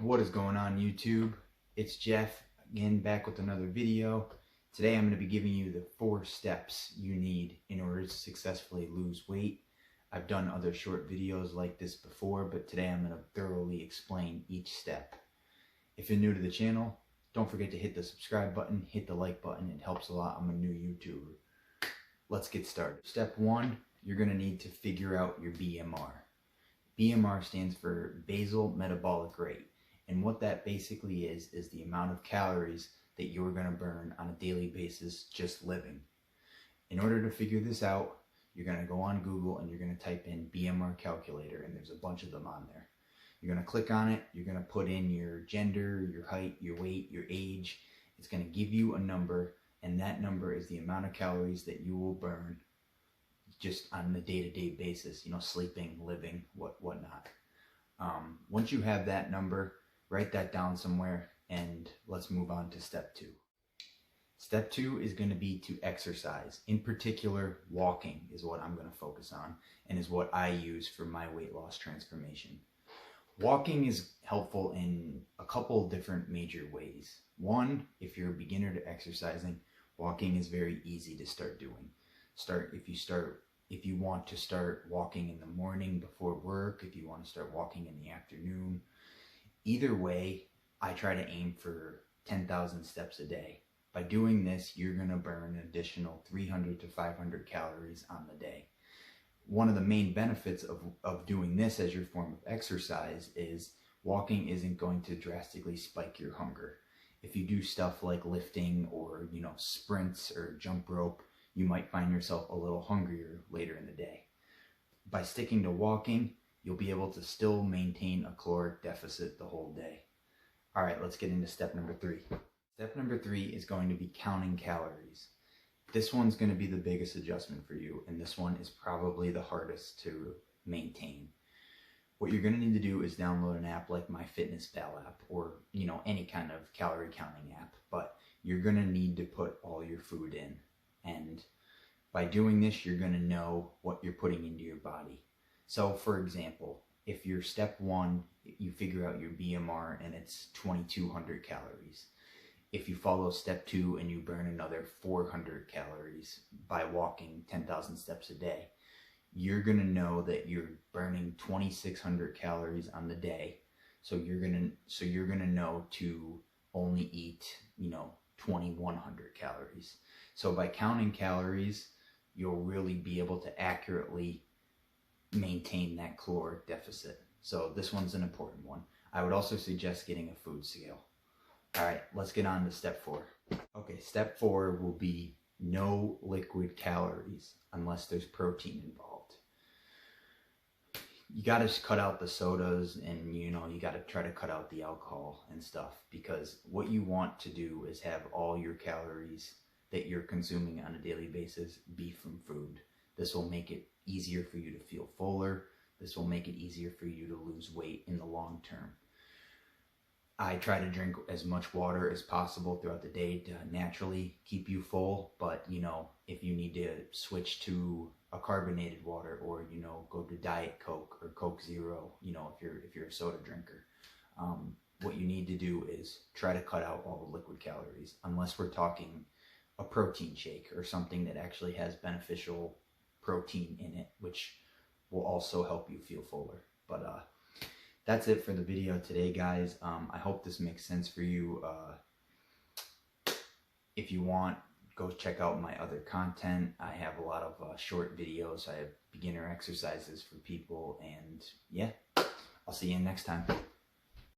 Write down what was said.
What is going on, YouTube? It's Jeff again, back with another video. Today I'm going to be giving you the 4 steps you need in order to successfully lose weight. I've done other short videos like this before, but today I'm going to thoroughly explain each step. If you're new to the channel, don't forget to hit the subscribe button, hit the like button. It helps a lot. I'm a new YouTuber. Let's get started. Step 1, you're going to need to figure out your BMR. BMR stands for basal metabolic rate. And what that basically is the amount of calories that you're going to burn on a daily basis just living. In order to figure this out, you're going to go on Google and you're going to type in BMR calculator, and there's a bunch of them on there. You're going to click on it, you're going to put in your gender, your height, your weight, your age. It's going to give you a number, and that number is the amount of calories that you will burn just on the day-to-day basis, sleeping, living, whatnot. Once you have that number, write that down somewhere, and let's move on to step 2. Step 2 is going to be to exercise. In particular, walking is what I'm going to focus on and is what I use for my weight loss transformation. Walking is helpful in a couple different major ways. One, if you're a beginner to exercising, walking is very easy to start doing. If you want to start walking in the morning before work, if you want to start walking in the afternoon. Either way, I try to aim for 10,000 steps a day. By doing this, you're going to burn an additional 300 to 500 calories on the day. One of the main benefits of doing this as your form of exercise is walking isn't going to drastically spike your hunger. If you do stuff like lifting or, sprints or jump rope, you might find yourself a little hungrier later in the day. By sticking to walking, you'll be able to still maintain a caloric deficit the whole day. All right, let's get into step number 3. Step number 3 is going to be counting calories. This one's going to be the biggest adjustment for you, and this one is probably the hardest to maintain. What you're going to need to do is download an app like MyFitnessPal app or, any kind of calorie counting app, but you're going to need to put all your food in. And by doing this, you're going to know what you're putting into your body. So for example, if your step 1, you figure out your BMR and it's 2,200 calories. If you follow step 2 and you burn another 400 calories by walking 10,000 steps a day, you're going to know that you're burning 2,600 calories on the day. So you're going to know to only eat, 2,100 calories. So by counting calories, you'll really be able to accurately maintain that caloric deficit. So this one's an important one. I would also suggest getting a food scale. All right, let's get on to step 4. Okay, step 4 will be no liquid calories unless there's protein involved. You got to cut out the sodas and, you got to try to cut out the alcohol and stuff, because what you want to do is have all your calories that you're consuming on a daily basis be from food. This will make it easier for you to feel fuller. This will make it easier for you to lose weight in the long term. I try to drink as much water as possible throughout the day to naturally keep you full, but if you need to switch to a carbonated water or go to Diet Coke or Coke Zero, if you're a soda drinker, what you need to do is try to cut out all the liquid calories, unless we're talking a protein shake or something that actually has beneficial protein in it, which will also help you feel fuller. But that's it for the video today, guys. I hope this makes sense for you. If you want, go check out my other content. I have a lot of short videos. I have beginner exercises for people, and yeah, I'll see you next time.